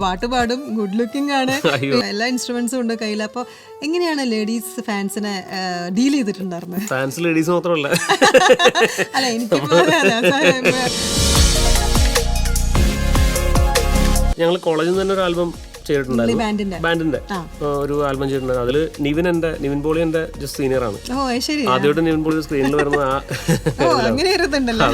പാട്ട് പാടും, good looking ആണ്, എല്ലാ ഇൻസ്ട്രുമെന്റ്സും ഉണ്ട് കയ്യിൽ. അപ്പോൾ എങ്ങനെയാണ് ലേഡീസ് ഫാൻസിനെ ഡീൽ ചെയ്തിട്ടുണ്ടായിരുന്നത്? ഫാൻസ് ലേഡീസ് മാത്രമല്ല, അല്ല എനിക്ക് ഞങ്ങൾ കോളേജിൽ നിന്ന് തന്നെ ഒരു ആൽബം ചെയ്തിട്ടുണ്ടായിരുന്നു, ബാൻഡിന്റെ ഒരു ആൽബം ചെയ്തിട്ടുണ്ടായിരുന്നു. അതില് നിവിൻ പോളി എന്റെ ജസ്റ്റ് സീനിയർ ആണ്. ആദ്യമായിട്ട് നിവിൻ പോളി സ്ക്രീനിൽ വരുന്ന അങ്ങനെ ഇരുന്നുണ്ടല്ലോ.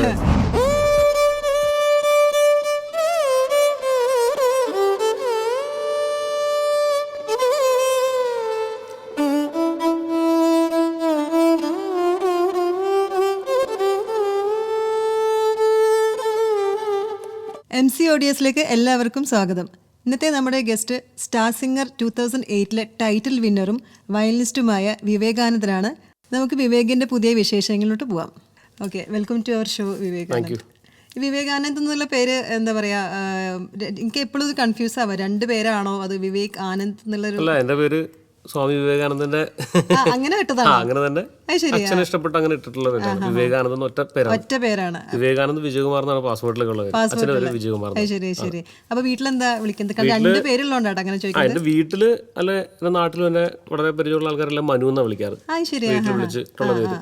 MC ODS-ലേക്ക് എല്ലാവർക്കും സ്വാഗതം. ഇന്നത്തെ നമ്മുടെ ഗസ്റ്റ് സ്റ്റാർ സിംഗർ 2008 ടൈറ്റിൽ വിന്നറും വയലിനിസ്റ്റുമായ വിവേകാനന്ദനാണ്. നമുക്ക് വിവേകിന്റെ പുതിയ വിശേഷങ്ങളിലോട്ട് പോവാം. Okay, welcome to our show Vivekanand. Vivekanand എന്നുള്ള പേര് എന്താ പറയാ, എനിക്ക് എപ്പോഴും ഇത് കൺഫ്യൂസ് ആവാം. രണ്ട് പേരാണോ അത് വിവേക് ആനന്ദ് എന്നുള്ളൊരു? എന്റെ പേര് സ്വാമി വിവേകാനന്ദന്റെ അങ്ങനെ ഇട്ടതാണ്. അങ്ങനെ തന്നെ അച്ഛനെ ഇഷ്ടപ്പെട്ട് അങ്ങനെ ഇട്ടിട്ടുള്ള വിവേകാനന്ദൻ ഒറ്റ പേരാണ്. വിവേകാനന്ദ് വിജയകുമാർ എന്നാണ് പാസ്പോർട്ടിലൊക്കെ ഉള്ളത്. അച്ഛന്റെ പേര് വിജയകുമാർ. ശരി. അപ്പൊ വീട്ടിലെന്താ വിളിക്കുന്നത്? രണ്ട് പേരുള്ളതുകൊണ്ടാണ് അങ്ങനെ ചോദിക്കുന്നത്. എന്റെ വീട്ടില് അല്ല എന്റെ നാട്ടിലും എന്നെ വളരെ പരിചയമുള്ള ആൾക്കാരെല്ലാം മനു എന്നാ വിളിക്കാറ്. വീട്ടിൽ വിളിച്ചിട്ടുള്ള പേര്.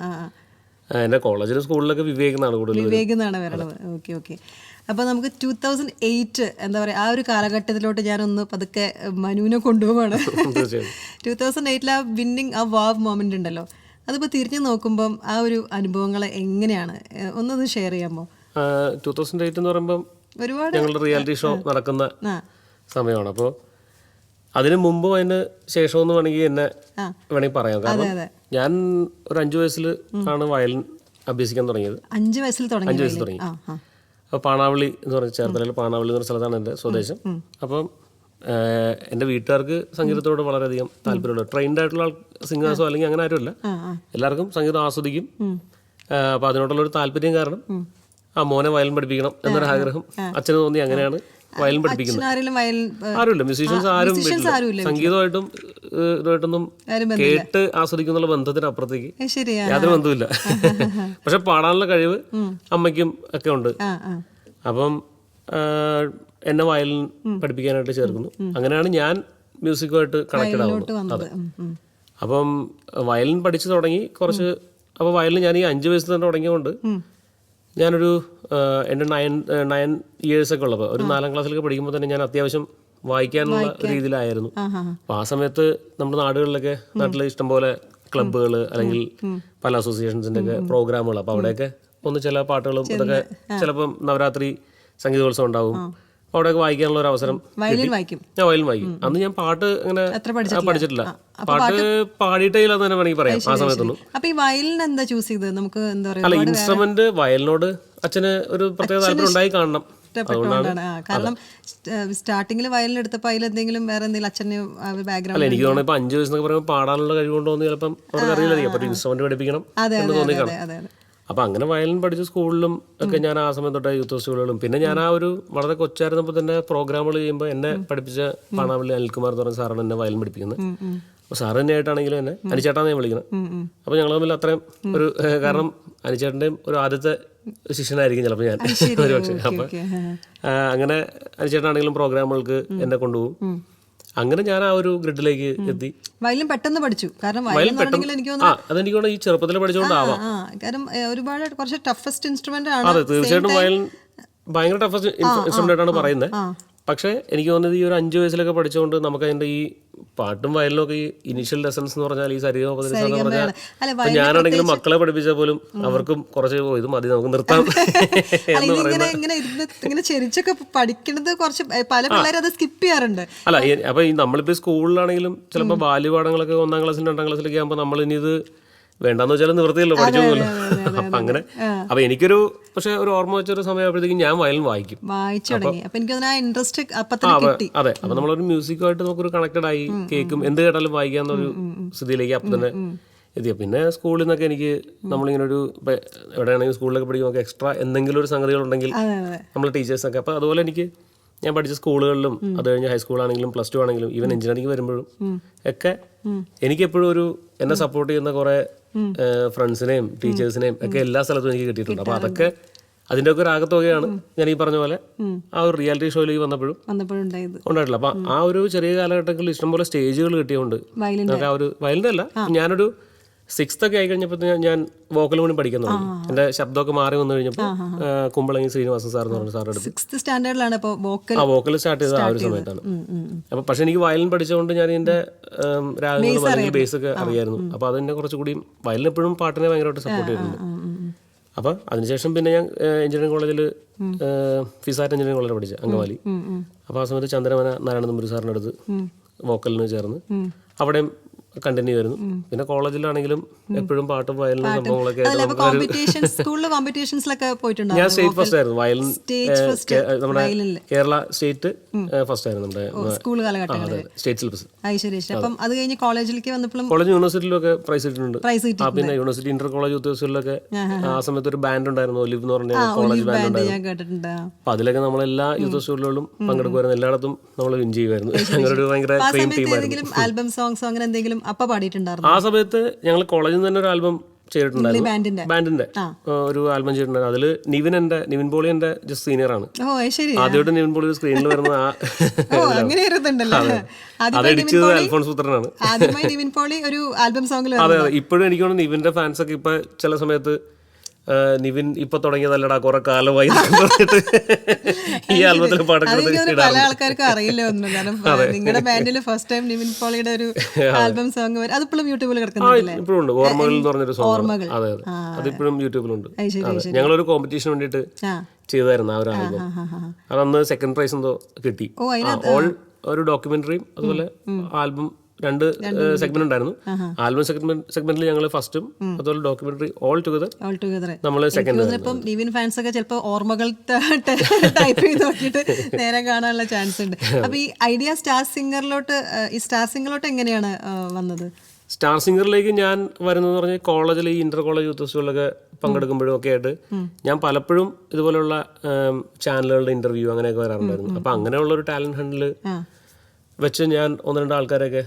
എന്റെ കോളേജിലും സ്കൂളിലൊക്കെ വിവേക് എന്നാണ് കൂടുതൽ. വിവേക് എന്നാണ് വരണത്. ഓക്കെ. അപ്പോൾ നമുക്ക് 2008 എന്താ പറയുക, ആ ഒരു കാലഘട്ടത്തിലോട്ട് ഞാനൊന്ന് പതുക്കെ മനുവിനെ കൊണ്ടുപോവാണ്. 2008 ആ വിന്നിങ് ആ വാവ് മൊമെന്റ് ഉണ്ടല്ലോ, അതിപ്പോൾ തിരിഞ്ഞു നോക്കുമ്പം ആ ഒരു അനുഭവങ്ങൾ എങ്ങനെയാണ്, ഒന്നൊന്ന് ഷെയർ ചെയ്യാമോ? 2008 എന്ന് പറയുമ്പോൾ ഒരുപാട് ഞങ്ങളുടെ റിയാലിറ്റി ഷോ നടക്കുന്ന സമയമാണ്. അപ്പോൾ അതിന് മുമ്പും അതിന് ശേഷമെന്ന് വേണമെങ്കിൽ പറയാം. കാരണം ഞാൻ ഒരു 5 വയസ്സിൽ ആണ് വയലിൻ അഭ്യസിക്കാൻ തുടങ്ങിയത്. 5 വയസ്സിൽ തുടങ്ങി. അപ്പോൾ പാണാവള്ളി എന്ന് പറഞ്ഞ ചേർത്തലയിൽ പാണാവള്ളി എന്നൊരു സ്ഥലത്താണ് എൻ്റെ സ്വദേശം. അപ്പം എൻ്റെ വീട്ടുകാർക്ക് സംഗീതത്തോട് വളരെയധികം താല്പര്യമുള്ള ട്രെയിൻഡ് ആയിട്ടുള്ള സിംഗേഴ്സോ അല്ലെങ്കിൽ അങ്ങനെ ആരുമല്ല, എല്ലാവർക്കും സംഗീതം ആസ്വദിക്കും. അപ്പോൾ അതിനോടുള്ളൊരു താല്പര്യം കാരണം ആ മോനെ വയലിൻ പഠിപ്പിക്കണം എന്നൊരു ആഗ്രഹം അച്ഛന് തോന്നി. അങ്ങനെയാണ് വയലിൻ പഠിപ്പിക്കുന്നത്. ആരുമില്ല, മ്യൂസീഷ്യൻസ് ആരും സംഗീതമായിട്ടും ഇതുമായിട്ടൊന്നും കേട്ട് ആസ്വദിക്കുന്നുള്ള ബന്ധത്തിന് അപ്പുറത്തേക്ക് യാതൊരു ബന്ധവുമില്ല. പക്ഷെ പാടാനുള്ള കഴിവ് അമ്മയ്ക്കും ഒക്കെ ഉണ്ട്. അപ്പം എന്നെ വയലിൻ പഠിപ്പിക്കാനായിട്ട് ചേർക്കുന്നു. അങ്ങനെയാണ് ഞാൻ മ്യൂസിക്കുമായിട്ട് കണക്റ്റഡ് ആവുന്നത്. അതെ. അപ്പം വയലിൻ പഠിച്ചു തുടങ്ങി കുറച്ച്. അപ്പോൾ വയലിൻ ഞാൻ ഈ 5 വയസ്സിൽ തന്നെ തുടങ്ങിയതുകൊണ്ട് ഞാനൊരു എൻ്റെ 9 ഇയേഴ്സൊക്കെ ഉള്ളപ്പോൾ ഒരു 4ാം ക്ലാസ്സിലൊക്കെ പഠിക്കുമ്പോൾ തന്നെ ഞാൻ അത്യാവശ്യം വായിക്കാനുള്ള രീതിയിലായിരുന്നു. അപ്പോൾ ആ സമയത്ത് നമ്മുടെ നാട്ടിൽ ഇഷ്ടംപോലെ ക്ലബ്ബുകൾ അല്ലെങ്കിൽ പല അസോസിയേഷൻസിൻ്റെ ഒക്കെ പ്രോഗ്രാമുകൾ. അപ്പോൾ അവിടെയൊക്കെ ചില പാട്ടുകളും ഇതൊക്കെ ചിലപ്പം നവരാത്രി സംഗീതോത്സവം ഉണ്ടാവും. അവിടെയൊക്കെ വായിക്കാനുള്ള ഒരു അവസരം. ഞാൻ വയലിൻ വായിക്കും. അന്ന് ഞാൻ പാട്ട് അങ്ങനെ പഠിച്ചിട്ടില്ല. പാട്ട് പാടിയിട്ടില്ല എന്ന് തന്നെ വേണമെങ്കിൽ പറയാം ആ സമയത്തൊന്നും. അല്ല, ഇൻസ്ട്രുമെന്റ് വയലിനോട് അച്ഛന് ഒരു പ്രത്യേക താല്പര്യം ഉണ്ടായി കാണണം. കാരണം സ്റ്റാർട്ടിങ്ങിൽ വയലിൻ എടുത്തപ്പോൾ അതിലെന്തെങ്കിലും വേറെ എന്തെങ്കിലും അച്ഛന് ബാക്ക്ഗ്രൗണ്ട്? അല്ല, എനിക്ക് തോന്നുന്നു ഇപ്പൊ 5 വയസ്സെന്നൊക്കെ പറയുമ്പോൾ പാടാനുള്ള കഴിവുണ്ടോന്ന് ചിലപ്പം അവർക്ക് അറിയില്ലായിരിക്കും. അപ്പൊ ഇൻസ്ട്രുമെന്റ് പഠിപ്പിക്കണം എന്ന് തോന്നി കാണാം. അപ്പം അങ്ങനെ വയലിൻ പഠിച്ച സ്കൂളിലും ഒക്കെ ഞാൻ ആ സമയം തൊട്ട് യൂത്ത് ഫെസ്റ്റിവലുകളും, പിന്നെ ഞാൻ ആ ഒരു വളരെ കൊച്ചായിരുന്നപ്പോൾ തന്നെ പ്രോഗ്രാമുകൾ ചെയ്യുമ്പോൾ എന്നെ പഠിപ്പിച്ച പാണാവള്ളി അനിൽകുമാർ എന്ന് പറഞ്ഞ സാറാണ് എന്നെ വയലിൻ പഠിപ്പിക്കുന്നത്. അപ്പോൾ സാറ് തന്നെയായിട്ടാണെങ്കിലും എന്നെ അനിച്ചേട്ടാന്ന് ഞാൻ വിളിക്കണം. അപ്പോൾ ഞങ്ങൾ തമ്മിൽ അത്രയും ഒരു കാരണം അനിച്ചേട്ടൻ്റെയും ഒരു ആദ്യത്തെ ശിഷ്യനായിരിക്കും ചിലപ്പോൾ ഞാൻ ഒരു പക്ഷേ. അപ്പം അങ്ങനെ അനിച്ചേട്ടനാണെങ്കിലും പ്രോഗ്രാമുകൾക്ക് എന്നെ കൊണ്ടുപോകും. അങ്ങനെ ഞാൻ ആ ഒരു ഗ്രിഡിലേക്ക് എത്തി. വയലിൻ പെട്ടെന്ന് പഠിച്ചു. കാരണം അതെനിക്ക് ഈ ചെറുപ്പത്തിൽ പഠിച്ചുകൊണ്ടാവാം. കാരണം ഒരുപാട് കുറച്ച് ടഫസ്റ്റ് ഇൻസ്ട്രുമെന്റ് ആണ്. അതെ, തീർച്ചയായിട്ടും വയലിൻ ഭയങ്കര ടഫസ്റ്റ് ഇൻസ്ട്രുമെന്റ് ആയിട്ടാണ് പറയുന്നത്. പക്ഷേ എനിക്ക് തോന്നുന്നത് ഈ ഒരു 5 വയസ്സിലൊക്കെ പഠിച്ചുകൊണ്ട് നമുക്ക് അതിന്റെ ഈ പാട്ടും വയലിനും ഒക്കെ ഈ ഇനീഷ്യൽ ലെസൺസ് എന്ന് പറഞ്ഞാൽ ഈ സരിഗമപദനിസ എന്ന് പറഞ്ഞാൽ ഞാനാണെങ്കിലും മക്കളെ പഠിപ്പിച്ചാൽ പോലും അവർക്കും കുറച്ച് ഇത് മതി നമുക്ക് നിർത്താം എന്ന് പറയുന്നത്. ചെരിച്ചൊക്കെ പഠിക്കുന്നത് കുറച്ച് പല പിള്ളേരും അത് സ്കിപ്പ് ചെയ്യാറുണ്ട്. അല്ല, അപ്പൊ ഈ നമ്മളിപ്പോ സ്കൂളിലാണെങ്കിലും ചിലപ്പോൾ ബാല്യപാഠങ്ങളൊക്കെ 1ാം ക്ലാസ്സിലും 2ാം ക്ലാസ്സിലൊക്കെ ആകുമ്പോൾ നമ്മൾ ഇനി ഇത് വേണ്ടാന്ന് വെച്ചാലും നിവൃത്തിയല്ലോ, പഠിച്ചൊന്നുമില്ല. അപ്പൊ അങ്ങനെ അപ്പൊ എനിക്കൊരു പക്ഷെ ഒരു ഓർമ്മ വെച്ചൊരു സമയമായപ്പോഴത്തേക്കും ഞാൻ വയലിൻ വായിക്കും. വായിച്ചു തുടങ്ങി. അപ്പൊ എനിക്ക് ആ ഇൻട്രസ്റ്റ് അപ്പൊ തന്നെ കിട്ടി. അതെ, അപ്പൊ നമ്മളൊരു മ്യൂസിക്കുമായിട്ട് നമുക്കൊരു കണക്റ്റഡ് ആയി, കേൾക്കും, എന്ത് കേട്ടാലും വായിക്കാന്നൊരു സ്ഥിതിയിലേക്ക് അപ്പൊ തന്നെ എത്തിയ. പിന്നെ സ്കൂളിൽ നിന്നൊക്കെ എനിക്ക് നമ്മളിങ്ങനെ ഒരു എവിടെയാണെങ്കിൽ സ്കൂളിലൊക്കെ പഠിക്കുമ്പോൾ എക്സ്ട്രാ എന്തെങ്കിലും ഒരു സംഗതികളുണ്ടെങ്കിൽ നമ്മൾ ടീച്ചേഴ്സൊക്കെ, അപ്പോൾ അതുപോലെ എനിക്ക് ഞാൻ പഠിച്ച സ്കൂളുകളിലും അത് കഴിഞ്ഞ് ഹൈസ്കൂളാണെങ്കിലും പ്ലസ് ടു ആണെങ്കിലും ഈവൻ എഞ്ചിനീയറിംഗ് വരുമ്പോഴും ഒക്കെ എനിക്കെപ്പോഴും ഒരു എന്നെ സപ്പോർട്ട് ചെയ്യുന്ന കുറെ ഫ്രണ്ട്സിനെയും ടീച്ചേഴ്സിനെയും ഒക്കെ എല്ലാ സ്ഥലത്തും എനിക്ക് കിട്ടിയിട്ടുണ്ട്. അപ്പോൾ അതൊക്കെ അതിൻ്റെ ഒക്കെ ഒരു ആകത്തുകയാണ് ഞാൻ ഈ പറഞ്ഞ പോലെ ആ ഒരു റിയാലിറ്റി ഷോയിലേക്ക് വന്നപ്പോഴും ഉണ്ടായിട്ടില്ല. അപ്പം ആ ഒരു ചെറിയ കാലഘട്ടങ്ങളിൽ ഇഷ്ടംപോലെ സ്റ്റേജുകൾ കിട്ടിയതുകൊണ്ട് നമുക്ക് ആ ഒരു വയലിൻ്റെ അല്ല, ഞാനൊരു 6th ഒക്കെ ആയി കഴിഞ്ഞപ്പോൾ ഞാൻ വോക്കൽ കൂടി പഠിക്കാൻ തുടങ്ങി. എൻ്റെ ശബ്ദമൊക്കെ മാറി വന്നു കഴിഞ്ഞപ്പോൾ കുമ്പളങ്ങി ശ്രീനിവാസൻ സാർ എന്ന് പറഞ്ഞ സാറിൻ്റെ അടുത്ത് വോക്കൽ സ്റ്റാർട്ട് ചെയ്ത ആ ഒരു സമയത്താണ്. അപ്പോൾ പക്ഷെ എനിക്ക് വയലിൻ പഠിച്ചുകൊണ്ട് ഞാൻ ഇതിൻ്റെ രാഗങ്ങളും അല്ലെങ്കിൽ ബേസ് ഒക്കെ അറിയായിരുന്നു. അപ്പോൾ അതിനെ കുറച്ചുകൂടി വയലിൻ എപ്പോഴും പാട്ടിനെ ഭയങ്കരമായിട്ട് സപ്പോർട്ട് ചെയ്തിട്ടുണ്ട്. അപ്പോൾ അതിനുശേഷം പിന്നെ ഞാൻ എഞ്ചിനീയറിംഗ് കോളേജിൽ ഫിസാറ്റ് എഞ്ചിനീയറിംഗ് കോളേജിൽ പഠിച്ചത് അങ്കമാലി. അപ്പോൾ ആ സമയത്ത് ചന്ദ്രമന നാരായണ നമ്പൂരി സാറിൻ്റെ അടുത്ത് വോക്കലിന് ചേർന്ന് അവിടെയും കണ്ടിന്യൂ ആയിരുന്നു. പിന്നെ കോളേജിലാണെങ്കിലും എപ്പോഴും പാട്ടും വയലിനും സംഭവങ്ങളൊക്കെ. ഞാൻ സ്റ്റേറ്റ് ഫസ്റ്റ് ആയിരുന്നു വയലിൻ, നമ്മുടെ കേരള സ്റ്റേറ്റ് ഫസ്റ്റ് ആയിരുന്നു നമ്മുടെ സ്റ്റേറ്റ് സിലബസ്. കോളേജ് യൂണിവേഴ്സിറ്റിയിലൊക്കെ പ്രൈസ് കിട്ടുന്നുണ്ട്. പിന്നെ യൂണിവേഴ്സിറ്റി ഇന്റർ കോളേജ് ഉദ്യോഗസ്ഥരിലൊക്കെ ആ സമയത്ത് ഒരു ബാൻഡ് ഉണ്ടായിരുന്നു, ഒലിവ് എന്ന് പറഞ്ഞ കോളേജ് ബാൻഡ് ഉണ്ടായിരുന്നു. അപ്പൊ അതിലൊക്കെ നമ്മളെല്ലാ യൂത്ത് ഫെസ്റ്റിവലുകളിലും പങ്കെടുക്കുമായിരുന്നു, എല്ലായിടത്തും നമ്മൾ വിൻ ചെയ്യുമായിരുന്നു. അങ്ങനെ ഒരു ഭയങ്കര ക്രീം ടീമായിരുന്നു. ആ സമയത്ത് ഞങ്ങൾ കോളേജിൽ നിന്ന് തന്നെ ഒരു ആൽബം ചെയ്തിട്ടുണ്ടായിരുന്നു, ബാൻഡിന്റെ ഒരു ആൽബം ചെയ്തിട്ടുണ്ടായിരുന്നു. അതില് നിവിൻ പോളി എന്റെ ജസ്റ്റ് സീനിയർ ആണ്. ആദ്യമായിട്ട് നിവിൻ പോളി സ്ക്രീനിൽ വരുന്നത് അത് എഡിച്ചത് അൽഫോൺസ് പുത്രനാണ്. അതെ അതെ, ഇപ്പോഴും എനിക്ക് തോന്നുന്നു നിവിന്റെ ഫാൻസ് ഒക്കെ ഇപ്പൊ ചില സമയത്ത് നിവിൻ ഇപ്പൊ തുടങ്ങിയതല്ലടാ കുറെ കാലമായി ഈ ആൽബത്തിൽ പല ആൾക്കാർക്കും അറിയില്ല ഒന്നും. കാരണം നിങ്ങളുടെ ബാൻഡിൽ ഫസ്റ്റ് ടൈം നിവിൻ പോളിയുടെ ഒരു ആൽബം സോങ് അതിപ്പോഴും യൂട്യൂബിൽ കിടക്കുന്നില്ലേ? ഇപ്പോഴും ഉണ്ട്, ഓർമ്മകൾ എന്ന് പറഞ്ഞൊരു സോങ്. അതെ അതെ, അതിപ്പോഴും യൂട്യൂബിലുണ്ട്. ഞങ്ങളൊരു കോമ്പറ്റീഷന് വേണ്ടിയിട്ട് ചെയ്തായിരുന്നു ആ ഒരു ആൽബം. അതന്ന് സെക്കൻഡ് പ്രൈസ് എന്തോ കിട്ടി. ഓൾ ഒരു ഡോക്യുമെന്ററിയും അതുപോലെ ആൽബം രണ്ട് സെഗ്മെന്റ് ഉണ്ടായിരുന്നു. ആൽബം സെഗ്മെന്റിൽ ഞങ്ങൾ ഫസ്റ്റും അതുപോലെ ഡോക്യുമെന്ററി ഓൾ ടുഗദർ നമ്മൾ സെക്കൻഡ്. ഇപ്പം നിവിൻ ഫാൻസ് ഒക്കെ ചിലപ്പോൾ ഓർമ്മകൾ ടൈപ്പ് ചെയ്ത് നോക്കിയിട്ട് നേരെ കാണാനുള്ള ചാൻസ് ഉണ്ട്. അപ്പൊ ഈ ഐഡിയ സ്റ്റാർ സിംഗറിലോട്ട് എങ്ങനെയാണ് വന്നത്? സ്റ്റാർ സിംഗറിലേക്ക് ഞാൻ വരുന്നത് പറഞ്ഞാൽ കോളേജിൽ ഈ ഇന്റർ കോളേജ് യൂത്ത് ഫെസ്റ്റിവലൊക്കെ പങ്കെടുക്കുമ്പോഴും ഒക്കെ ആയിട്ട് ഞാൻ പലപ്പോഴും ഇതുപോലുള്ള ചാനലുകളുടെ ഇന്റർവ്യൂ അങ്ങനെയൊക്കെ വരാറുണ്ടായിരുന്നു. അപ്പൊ അങ്ങനെയുള്ള ഒരു ടാലന്റ് ഹണ്ടില് വെച്ച് ഞാൻ 1-2 ആൾക്കാരൊക്കെ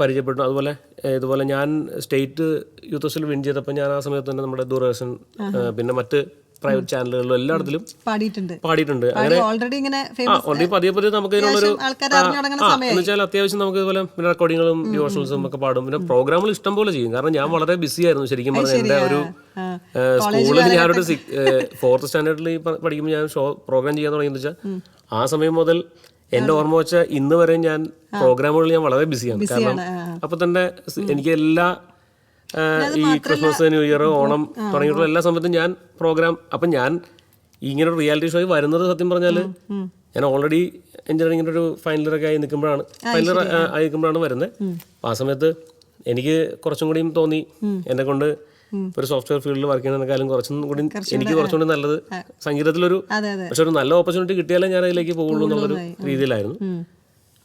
പരിചയപ്പെട്ടു. അതുപോലെ ഇതുപോലെ ഞാൻ സ്റ്റേറ്റ് യൂത്ത് ഫെസ്റ്റിവൽ വിൻ ചെയ്തപ്പോൾ ഞാൻ ആ സമയത്ത് തന്നെ നമ്മുടെ ദൂരദർശൻ പിന്നെ മറ്റ് പ്രൈവറ്റ് ചാനലുകളിലും എല്ലായിടത്തിലും പാടിയിട്ടുണ്ട്. അങ്ങനെ ഓൾറെഡി പതിയെ പതിയെ നമുക്ക് ഇതിനുള്ളൊരു എന്ന് വെച്ചാൽ അത്യാവശ്യം നമുക്ക് ഇതുപോലെ പിന്നെ റെക്കോർഡിങ്ങുകളും ഡിവോഷണൽസും ഒക്കെ പാടും. പിന്നെ പ്രോഗ്രാമുകൾ ഇഷ്ടം പോലെ ചെയ്യും. കാരണം ഞാൻ വളരെ ബിസി ആയിരുന്നു ശരിക്കും പറഞ്ഞാൽ. എൻ്റെ ഒരു സ്കൂളിൽ ഞാനൊരു 4th സ്റ്റാൻഡേർഡിൽ പഠിക്കുമ്പോൾ ഞാൻ പ്രോഗ്രാം ചെയ്യാൻ തുടങ്ങിയെന്ന് വെച്ചാൽ ആ സമയം മുതൽ എന്റെ ഓർമ്മ വെച്ച ഇന്ന് വരെ ഞാൻ പ്രോഗ്രാമുകളിൽ ഞാൻ വളരെ ബിസിയാണ്. കാരണം അപ്പൊ തന്നെ എനിക്ക് എല്ലാ ഈ ക്രിസ്മസ്, ന്യൂ ഇയർ, ഓണം തുടങ്ങിയിട്ടുള്ള എല്ലാ സമയത്തും ഞാൻ പ്രോഗ്രാം. അപ്പം ഞാൻ ഇങ്ങനെ റിയാലിറ്റി ഷോയിൽ വരുന്നത് സത്യം പറഞ്ഞാൽ ഞാൻ ഓൾറെഡി എഞ്ചിനീയറിംഗിന്റെ ഒരു ഫൈനലൊക്കെ ആയി നിൽക്കുമ്പോഴാണ് വരുന്നത്. ആ സമയത്ത് എനിക്ക് കുറച്ചും കൂടിയും തോന്നി എന്നെ കൊണ്ട് ഒരു സോഫ്റ്റ്വെയർ ഫീൽഡിൽ വർക്ക് ചെയ്യുന്നതിനേക്കാളും എനിക്ക് കുറച്ചുകൂടി നല്ലത് സംഗീതത്തിലൊരു പക്ഷെ ഒരു നല്ല ഓപ്പർച്യൂണിറ്റി കിട്ടിയാലേ ഞാൻ അതിലേക്ക് പോകുള്ളൂ എന്നുള്ളൊരു രീതിയിലായിരുന്നു.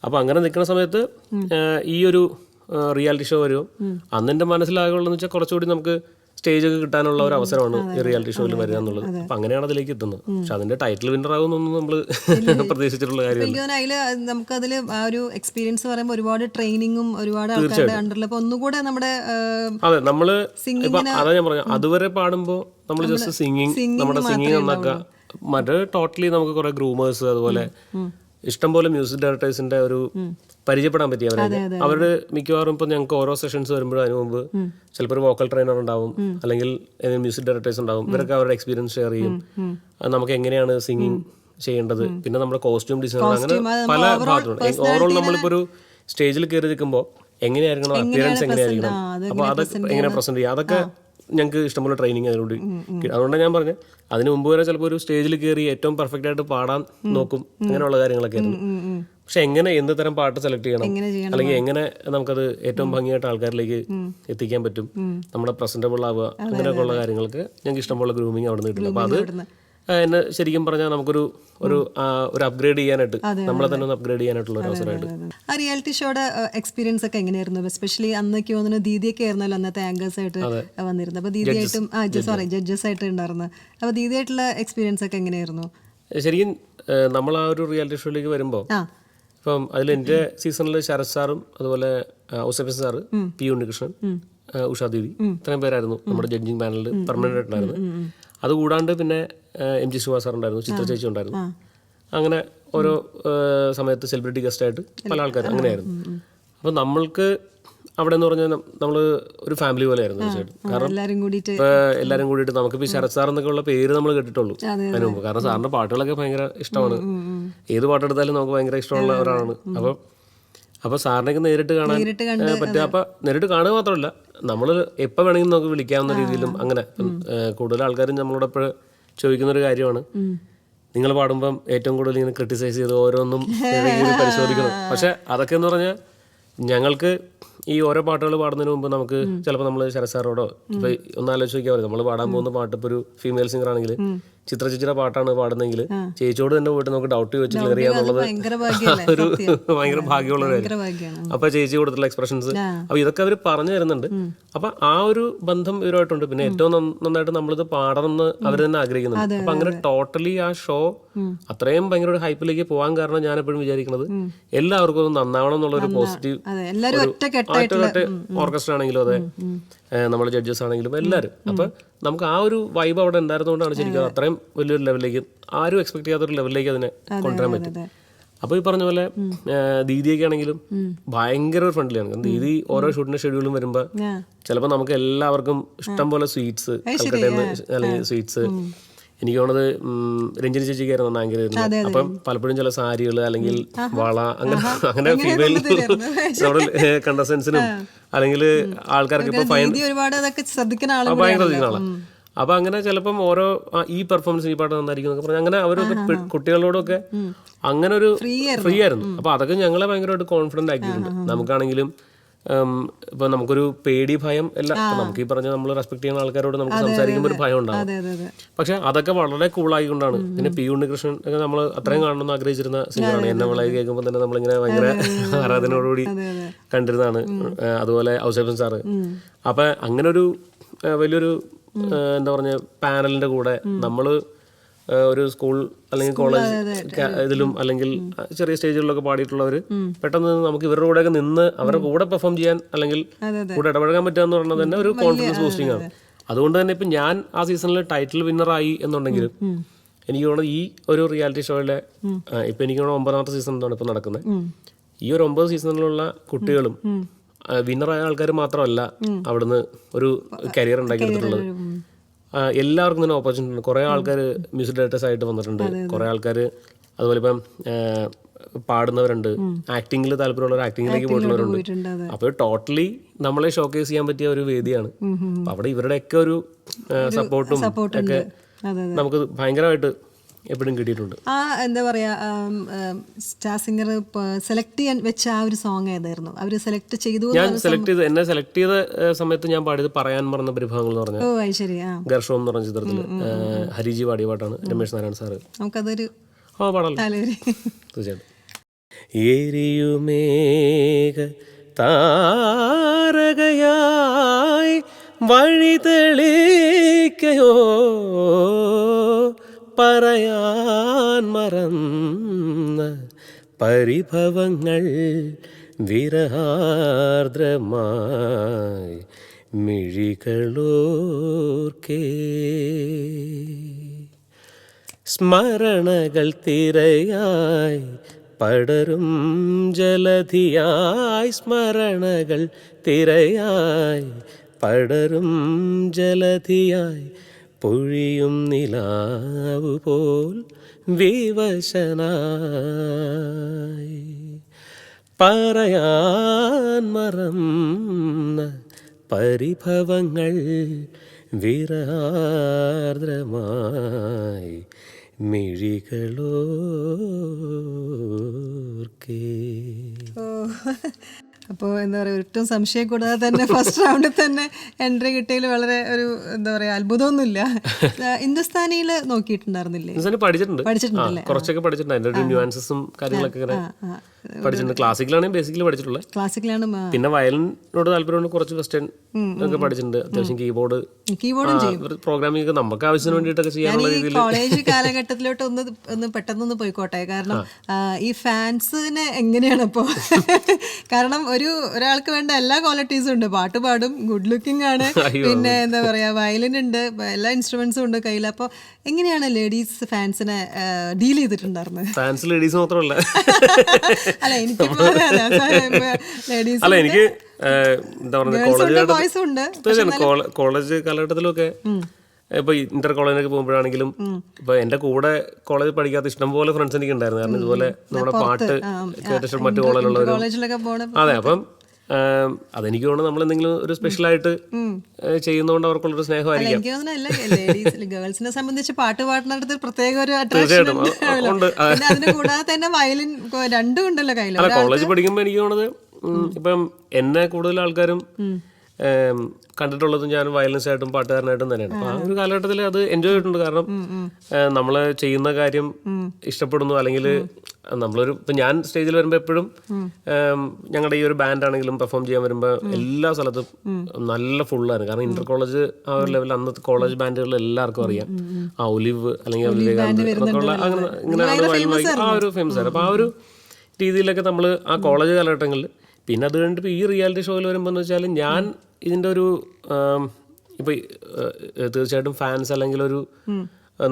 അപ്പൊ അങ്ങനെ നിൽക്കുന്ന സമയത്ത് ഈ ഒരു റിയാലിറ്റി ഷോ വരുമോ അന്ന് എൻ്റെ മനസ്സിലാകുള്ളതെന്ന് വെച്ചാൽ കുറച്ചുകൂടി നമുക്ക് സ്റ്റേജൊക്കെ കിട്ടാനുള്ള ഒരു അവസരമാണ് ഈ റിയാലിറ്റി ഷോയിൽ വരിക എന്നുള്ളത്. അപ്പൊ അങ്ങനെയാണ് അതിലേക്ക് എത്തുന്നത്. പക്ഷെ അതിന്റെ ടൈറ്റിൽ വിന്നർ ആകുന്നൊന്നും നമ്മൾ പ്രതീക്ഷിച്ചിട്ടുള്ള കാര്യമല്ല. നമുക്കതിൽ ആ ഒരു എക്സ്പീരിയൻസ് പറയുമ്പോൾ ഒരുപാട് ട്രെയിനിങ്ങും ഒരുപാട് ആൾക്കാരുടെ അണ്ടറിൽ ഒന്നുകൂടെ നമ്മുടെ അതെ നമ്മള് അതാ ഞാൻ പറഞ്ഞു അതുവരെ പാടുമ്പോൾ നമ്മൾ ജസ്റ്റ് നമ്മുടെ സിംഗിങ് നന്നാക്കുക. മറ്റേ ടോട്ടലി നമുക്ക് കുറെ ഗ്രൂമേഴ്സ് അതുപോലെ ഇഷ്ടംപോലെ മ്യൂസിക് ഡയറക്ടേഴ്സിന്റെ ഒരു പരിചയപ്പെടാൻ പറ്റി അവരുടെ മിക്കവാറും ഇപ്പൊ ഞങ്ങൾക്ക് ഓരോ സെഷൻസ് വരുമ്പോഴും അതിന് മുമ്പ് ചിലപ്പോൾ ഒരു വോക്കൽ ട്രെയിനർ ഉണ്ടാവും, അല്ലെങ്കിൽ മ്യൂസിക് ഡയറക്ടേഴ്സ് ഉണ്ടാവും. ഇവരൊക്കെ അവരുടെ എക്സ്പീരിയൻസ് ഷെയർ ചെയ്യും. നമുക്ക് എങ്ങനെയാണ് സിംഗിങ് ചെയ്യേണ്ടത്, പിന്നെ നമ്മുടെ കോസ്റ്റ്യൂം ഡിസൈനർ, അങ്ങനെ പല ഭാഗത്തുണ്ട്. ഓവറോൾ നമ്മളിപ്പോ ഒരു സ്റ്റേജിൽ കയറി നിൽക്കുമ്പോൾ എങ്ങനെയായിരിക്കണം, അപ്പിയറൻസ് എങ്ങനെയായിരിക്കണം, അപ്പൊ അതൊക്കെ എങ്ങനെ പ്രസന്റ് ചെയ്യുക, അതൊക്കെ ഞങ്ങൾക്ക് ഇഷ്ടംപോലെ ട്രെയിനിങ് അതിനോട് അതുകൊണ്ടാണ് ഞാൻ പറഞ്ഞത് അതിന് മുമ്പ് വരെ ചിലപ്പോൾ ഒരു സ്റ്റേജിൽ കയറി ഏറ്റവും പെർഫെക്റ്റ് ആയിട്ട് പാടാൻ നോക്കും, അങ്ങനെയുള്ള കാര്യങ്ങളൊക്കെ ആയിരുന്നു. പക്ഷെ എങ്ങനെ എന്ത് തരം പാട്ട് സെലക്ട് ചെയ്യണം, അല്ലെങ്കിൽ എങ്ങനെ നമുക്കത് ഏറ്റവും ഭംഗിയായിട്ട് ആൾക്കാരിലേക്ക് എത്തിക്കാൻ പറ്റും, നമ്മുടെ പ്രസന്റബിൾ ആവുക, അങ്ങനെയൊക്കെ ഉള്ള കാര്യങ്ങൾക്ക് ഞങ്ങൾക്ക് ഇഷ്ടംപോലെ ഗ്രൂമിങ് അവിടെ നിന്ന് കിട്ടില്ല. അപ്പോൾ അത് എന്നെ ശരിക്കും പറഞ്ഞാൽ നമുക്കൊരു ഒരു അപ്ഗ്രേഡ് ചെയ്യാനായിട്ട്, നമ്മളെ തന്നെ ഒന്ന് അപ്ഗ്രേഡ് ചെയ്യാനായിട്ടുള്ള ഒരു അവസരമായിട്ട്. ആ റിയാലിറ്റി ഷോയുടെ എക്സ്പീരിയൻസ് ഒക്കെ എങ്ങനെയായിരുന്നു? എസ്പെഷ്യലി അന്നൊക്കെ തോന്നുന്നു ദീദിയൊക്കെ ആയിരുന്നല്ലോ അന്നത്തെ ആങ്കേഴ്സ് ആയിട്ട് വന്നിരുന്നത്. അപ്പോൾ ദീദിയായിട്ടും ജഡ്ജസ് ആയിട്ട് ഉണ്ടായിരുന്നു. അപ്പോൾ ദീദിയായിട്ടുള്ള എക്സ്പീരിയൻസ് ഒക്കെ എങ്ങനെയായിരുന്നു? ശരിക്കും നമ്മൾ ആ ഒരു റിയാലിറ്റി ഷോയിലേക്ക് വരുമ്പോൾ ഇപ്പം അതിൽ എൻ്റെ സീസണിൽ ശരത് സാറും അതുപോലെ ഔസേപ്പൻ സാറ്, പി ഉണ്ണികൃഷ്ണൻ, ഉഷാ ദീദി, ഇത്രയും പേരായിരുന്നു നമ്മുടെ ജഡ്ജിങ് പാനലിൽ പെർമനന്റ് ആയിട്ടുണ്ടായിരുന്നു. അതുകൂടാണ്ട് പിന്നെ എം ജി ശിവ സാർ ഉണ്ടായിരുന്നു, ചിത്ര ചേച്ചി ഉണ്ടായിരുന്നു. അങ്ങനെ ഓരോ സമയത്ത് സെലിബ്രിറ്റി ഗസ്റ്റായിട്ട് പല ആൾക്കാരും അങ്ങനെയായിരുന്നു. അപ്പം നമ്മൾക്ക് അവിടെ എന്ന് പറഞ്ഞാൽ നമ്മൾ ഒരു ഫാമിലി പോലെ ആയിരുന്നു തീർച്ചയായിട്ടും. കാരണം ഇപ്പോൾ എല്ലാവരും കൂടിയിട്ട് നമുക്കിപ്പോൾ ശരത് സാർ എന്നൊക്കെ ഉള്ള പേര് നമ്മൾ കേട്ടിട്ടുള്ളൂ അതിന് മുമ്പ്. കാരണം സാറിൻ്റെ പാട്ടുകളൊക്കെ ഭയങ്കര ഇഷ്ടമാണ്, ഏത് പാട്ടെടുത്താലും നമുക്ക് ഭയങ്കര ഇഷ്ടമുള്ള ഒരാളാണ്. അപ്പോൾ സാറിനൊക്കെ നേരിട്ട് കാണാൻ പറ്റുക. അപ്പം നേരിട്ട് കാണുക മാത്രമല്ല, നമ്മൾ എപ്പോൾ വേണമെങ്കിലും നമുക്ക് വിളിക്കാവുന്ന രീതിയിലും അങ്ങനെ. കൂടുതൽ ആൾക്കാരും നമ്മളോട് എപ്പോഴും ചോദിക്കുന്നൊരു കാര്യമാണ്, നിങ്ങൾ പാടുമ്പം ഏറ്റവും കൂടുതൽ ഇങ്ങനെ ക്രിട്ടിസൈസ് ചെയ്ത് ഓരോന്നും പരിശോധിക്കണം. പക്ഷെ അതൊക്കെ എന്ന് പറഞ്ഞാൽ ഞങ്ങൾക്ക് ഈ ഓരോ പാട്ടുകൾ പാടുന്നതിന് മുമ്പ് നമുക്ക് ചിലപ്പോൾ നമ്മൾ ശരത് സാറോടോ ഇപ്പം ഒന്ന് ആലോചിച്ച് നോക്കിയാൽ മതി, നമ്മൾ പാടാൻ പോകുന്ന പാട്ട് ഇപ്പോൾ ഒരു ഫീമെയിൽ സിംഗർ ആണെങ്കിൽ ചിത്ര ചേച്ചിയുടെ പാട്ടാണ് പാടുന്നതെങ്കിൽ ചേച്ചിയോട് തന്നെ പോയിട്ട് നമുക്ക് ഡൗട്ട് ചോദിച്ച് ക്ലിയർ ചെയ്യാന്നുള്ളത് ഒരു ഭയങ്കര ഭാഗ്യമുള്ള ഒരു കാര്യം. അപ്പൊ ചേച്ചി കൊടുത്തുള്ള എക്സ്പ്രഷൻസ്, അപ്പൊ ഇതൊക്കെ അവർ പറഞ്ഞു തരുന്നുണ്ട്. അപ്പൊ ആ ഒരു ബന്ധം ഇവരുമായിട്ടുണ്ട്. പിന്നെ ഏറ്റവും നന്നായിട്ട് നമ്മളിത് പാടണമെന്ന് അവർ തന്നെ ആഗ്രഹിക്കുന്നുണ്ട്. അപ്പൊ അങ്ങനെ ടോട്ടലി ആ ഷോ അത്രയും ഭയങ്കര ഒരു ഹൈപ്പിലേക്ക് പോകാൻ കാരണം ഞാൻ എപ്പോഴും വിചാരിക്കുന്നത് എല്ലാവർക്കും ഒന്ന് നന്നാവണം എന്നുള്ള ഒരു പോസിറ്റീവ്, ഓർക്കസ്ട്ര ആണെങ്കിലും അതെ, നമ്മൾ ജഡ്ജസ് ആണെങ്കിലും എല്ലാവരും. അപ്പൊ നമുക്ക് ആ ഒരു വൈബ് അവിടെ ഉണ്ടായിരുന്നതുകൊണ്ടാണ് ശരിക്കും അത്രയും വലിയൊരു ലെവലിലേക്ക്, ആരും എക്സ്പെക്ട് ചെയ്യാത്തൊരു ലെവലിലേക്ക് അതിനെ കൊണ്ടുവരാൻ പറ്റും. അപ്പോൾ ഈ പറഞ്ഞ പോലെ ദീദിയൊക്കെ ആണെങ്കിലും ഭയങ്കര ഒരു ഫ്രണ്ട്ലിയാണ്. കാരണം ദീദി ഓരോ ഷൂട്ടിന്റെ ഷെഡ്യൂളും വരുമ്പോൾ ചിലപ്പോൾ നമുക്ക് എല്ലാവർക്കും ഇഷ്ടം പോലെ സ്വീറ്റ്സ്, കൽക്കട്ടയിൽ അല്ലെങ്കിൽ സ്വീറ്റ്സ്, എനിക്ക് തോന്നുന്നത് രഞ്ജനി ചേച്ചിക്കായിരുന്നു ആങ്കർ വരുന്നത്. അപ്പം പലപ്പോഴും ചില സാരികൾ അല്ലെങ്കിൽ വള അങ്ങനെ ഫീമെയിൽ നമ്മുടെ കണ്ടസ്റ്റൻസിനും അല്ലെങ്കിൽ ആൾക്കാർക്ക് ഇപ്പൊ ഭയങ്കര ശ്രദ്ധിക്കുന്ന ആളാണ്. അപ്പൊ അങ്ങനെ ചിലപ്പം ഓരോ ഈ പെർഫോമൻസ് ഈ പാട്ട് നന്നായിരിക്കും എന്നൊക്കെ പറഞ്ഞാൽ അങ്ങനെ അവരൊക്കെ കുട്ടികളോടൊക്കെ അങ്ങനെ ഒരു ഫ്രീ ആയിരുന്നു. അപ്പൊ അതൊക്കെ ഞങ്ങളെ ഭയങ്കരമായിട്ട് കോൺഫിഡന്റ് ആക്കിയിട്ടുണ്ട്. നമുക്കാണെങ്കിലും ഇപ്പൊ നമുക്കൊരു പേടി, ഭയം എല്ലാം നമുക്ക് ഈ പറഞ്ഞ നമ്മൾ റെസ്പെക്ട് ചെയ്യുന്ന ആൾക്കാരോട് നമുക്ക് സംസാരിക്കുമ്പോൾ ഒരു ഭയം ഉണ്ടാവും. പക്ഷെ അതൊക്കെ വളരെ കൂളായിക്കൊണ്ടാണ്. പിന്നെ പി ഉണ്ണികൃഷ്ണൻ ഒക്കെ നമ്മൾ അത്രയും കാണണമെന്ന് ആഗ്രഹിച്ചിരുന്ന സിംഗറാണ്. എന്നെ വിളയി കേൾക്കുമ്പോൾ തന്നെ നമ്മളിങ്ങനെ ഭയങ്കര ആരാധനയോടുകൂടി കണ്ടിരുന്നതാണ്. അതുപോലെ ഔസേപ്പൻ സാറ്. അപ്പൊ അങ്ങനെ ഒരു വലിയൊരു എന്താ പറഞ്ഞ പാനലിന്റെ കൂടെ നമ്മള് ഒരു സ്കൂൾ അല്ലെങ്കിൽ കോളേജ് ഇതിലും അല്ലെങ്കിൽ ചെറിയ സ്റ്റേജുകളിലൊക്കെ പാടിയിട്ടുള്ളവർ പെട്ടെന്ന് നമുക്ക് ഇവരുടെ കൂടെയൊക്കെ നിന്ന് അവരുടെ കൂടെ പെർഫോം ചെയ്യാൻ അല്ലെങ്കിൽ കൂടെ ഇടപഴകാൻ പറ്റുക എന്ന് പറയുന്നത് തന്നെ ഒരു കോൺഫിഡൻസ് ബൂസ്റ്റിംഗ് ആണ്. അതുകൊണ്ട് തന്നെ ഇപ്പം ഞാൻ ആ സീസണിൽ ടൈറ്റിൽ വിന്നറായി എന്നുണ്ടെങ്കിലും എനിക്ക് തോന്നുന്നത് ഈ ഒരു റിയാലിറ്റി ഷോയിലെ ഇപ്പം എനിക്ക് തോന്നുന്നു 9ാമത്തെ സീസൺ എന്താണ് ഇപ്പം നടക്കുന്നത്. ഈ ഒരു 9 സീസണിലുള്ള കുട്ടികളും വിന്നറായ ആൾക്കാർ മാത്രമല്ല അവിടുന്ന് ഒരു കരിയർ ഉണ്ടാക്കിയെടുത്തിട്ടുള്ളത്. എല്ലാവർക്കും തന്നെ ഓപ്പർച്യൂണിറ്റി ഉണ്ട്. കുറേ ആൾക്കാർ മ്യൂസിക് ഡയറക്ടേഴ്സ് ആയിട്ട് വന്നിട്ടുണ്ട്. കുറേ ആൾക്കാർ അതുപോലെ ഇപ്പം പാടുന്നവരുണ്ട്, ആക്ടിങ്ങിൽ താല്പര്യമുള്ളവർ ആക്ടിങ്ങിലേക്ക് പോയിട്ടുള്ളവരുണ്ട്. അപ്പോൾ ടോട്ടലി നമ്മളെ ഷോക്കേസ് ചെയ്യാൻ പറ്റിയ ഒരു വേദിയാണ്. അവിടെ ഇവരുടെയൊക്കെ ഒരു സപ്പോർട്ടും ഒക്കെ നമുക്ക് ഭയങ്കരമായിട്ട് എപ്പോഴും കിട്ടിയിട്ടുണ്ട്. ആ എന്താ പറയാ, സ്റ്റാർ സിംഗർ സെലക്ട് ചെയ്യാൻ വെച്ച ആ ഒരു സോങ് ഏതായിരുന്നു? അവര് സെലക്ട് ചെയ്തു? എന്നെ സെലക്ട് ചെയ്ത സമയത്ത് ഞാൻ പാടിയത് പറയാൻ മറന്ന പരിഭാഗങ്ങൾ എന്ന് പറഞ്ഞ ഗർഷോ എന്ന് പറഞ്ഞ ചിത്രത്തില് ഹരിജി പാടിയ പാട്ടാണ്. രമേശ് നാരായണൻ സാറ്. നമുക്കതൊരു പാടാലോ? തീർച്ചയായിട്ടും. എരിയുമേഘ താരകയായി വഴിതെളിക്കയോ പറയാൻ മറന്ന പരിഭവങ്ങൾ വിരഹാർദ്രമായി മിഴികളോർക്കേ സ്മരണകൾ തിരയായി പടരും ജലധിയായി സ്മരണകൾ തിരയായി പടരും ജലധിയായി പൊഴിയും നിലാവു പോൽ വിവശനായി പറയാൻ മറന്ന പരിഭവങ്ങൾ വിരഹാർദ്രമായി മിഴികളോർക്കേ. അപ്പോൾ എന്താ പറയുക, ഒട്ടും സംശയം കൂടാതെ തന്നെ ഫസ്റ്റ് റൗണ്ടിൽ തന്നെ എൻട്രി കിട്ടിയതിൽ വളരെ ഒരു എന്താ പറയുക അത്ഭുതമൊന്നുമില്ല. ഹിന്ദുസ്ഥാനിയിൽ നോക്കിയിട്ടുണ്ടായിരുന്നില്ലേ? ഹിന്ദുസ്ഥാനി പഠിച്ചിട്ടുണ്ടല്ലേ? കുറച്ചൊക്കെ പഠിച്ചിട്ടുണ്ട്. അതിൻ്റെ ഒരു ന്യൂആൻസസും കാര്യങ്ങളൊക്കെ ഇങ്ങനെ പഠിച്ചിട്ടുണ്ട്. ക്ലാസിക്കലാണ് ബേസിക്കലി പഠിച്ചിട്ടുള്ളത്. ക്ലാസിക്കലാണ്. പിന്നെ വയലിനോട് താല്പര്യമുണ്ട്. കുറച്ച് വെസ്റ്റേൺ ഒക്കെ പഠിച്ചിട്ടുണ്ട്. അത്യാവശ്യം കീബോർഡും പ്രോഗ്രാമിംഗ് ഒക്കെ നമുക്ക് ആവശ്യത്തിന് വേണ്ടിയിട്ടൊക്കെ ചെയ്യാനുള്ള രീതിയിൽ. കോളേജ് കാലഘട്ടത്തിലോട്ട് ഒന്ന് പെട്ടെന്നൊന്ന് പോയിക്കോട്ടെ. കാരണം ഈ ഫാൻസിന് എങ്ങനെയാണ് ഇപ്പോൾ? കാരണം ഒരാൾക്ക് വേണ്ട എല്ലാ ക്വാളിറ്റീസും ഉണ്ട്. പാട്ട് പാടും, ഗുഡ് ലുക്കിംഗ് ആണ്, പിന്നെ എന്താ പറയാ വയലിൻ ഉണ്ട്, എല്ലാ ഇൻസ്ട്രുമെന്റ്സും ഉണ്ട് കയ്യിൽ. അപ്പോൾ എങ്ങനെയാണ് ലേഡീസ് ഫാൻസിനെ ഡീൽ ചെയ്തിട്ടുണ്ടായിരുന്നത്? ഫാൻസ് ലേഡീസ് മാത്രമല്ല. അല്ല എനിക്ക് അല്ല എനിക്ക് എന്താ പറയുക, കോളേജ് കാലഘട്ടത്തിലൊക്കെ ഇപ്പൊ ഇന്റർ കോളേജിലൊക്കെ പോകുമ്പോഴാണെങ്കിലും ഇപ്പൊ എന്റെ കൂടെ കോളേജ് പഠിക്കാത്ത ഇഷ്ടംപോലെ ഫ്രണ്ട്സ് എനിക്ക് ഉണ്ടായിരുന്നു. കാരണം ഇതുപോലെ നമ്മുടെ പാട്ട് കേട്ടിട്ട് മറ്റു കോളേജിലുള്ളവരും. അതെ, അപ്പം അതെനിക്ക് തോന്നുന്നു നമ്മൾ എന്തെങ്കിലും ഒരു സ്പെഷ്യലായിട്ട് ചെയ്യുന്നതുകൊണ്ട് അവർക്കുള്ളൊരു സ്നേഹമായിരിക്കാം. ഗേൾസിനെ സംബന്ധിച്ച് പാട്ട് പാടുന്നിടത്ത് പ്രത്യേക ഒരു അട്രാക്ഷൻ ഉണ്ട്. അതിന് കൂടാതെ തന്നെ വയലിൻ രണ്ടും ഉണ്ടല്ലോ കയ്യിൽ. അല്ല, കോളേജ് പഠിക്കുമ്പോൾ എനിക്ക് തോന്നുന്നത് ഇപ്പം എന്നെ കൂടുതൽ ആൾക്കാരും കണ്ടിട്ടുള്ളതും ഞാൻ വയലൻസ് ആയിട്ടും പാട്ടുകാരനായിട്ടും തന്നെയാണ്. അപ്പൊ ആ ഒരു കാലഘട്ടത്തിൽ അത് എൻജോയ് ചെയ്തിട്ടുണ്ട്. കാരണം നമ്മൾ ചെയ്യുന്ന കാര്യം ഇഷ്ടപ്പെടുന്നു. അല്ലെങ്കിൽ ഇപ്പം ഞാൻ സ്റ്റേജിൽ വരുമ്പോൾ എപ്പോഴും ഞങ്ങളുടെ ഈ ഒരു ബാൻഡ് ആണെങ്കിലും പെർഫോം ചെയ്യാൻ വരുമ്പോൾ എല്ലാ സ്ഥലത്തും നല്ല ഫുള്ളായിരുന്നു. കാരണം ഇന്റർ കോളേജ് ആ ഒരു ലെവലിൽ അന്നത്തെ കോളേജ് ബാൻഡുകളിൽ എല്ലാവർക്കും അറിയാം. ആ ഒലിവ് അല്ലെങ്കിൽ വിവേകാനന്ദ എന്നൊക്കെയുള്ള അങ്ങനെ ആ ഒരു ഫേമസ് ആയിരുന്നു. അപ്പോൾ ആ ഒരു രീതിയിലൊക്കെ നമ്മൾ ആ കോളേജ് കാലഘട്ടങ്ങളിൽ. പിന്നെ അത് കഴിഞ്ഞിട്ട് ഈ റിയാലിറ്റി ഷോയിൽ വരുമ്പോൾ എന്ന് വെച്ചാൽ ഞാൻ ഇതിൻ്റെ ഒരു ഇപ്പം തീർച്ചയായിട്ടും ഫാൻസ് അല്ലെങ്കിൽ ഒരു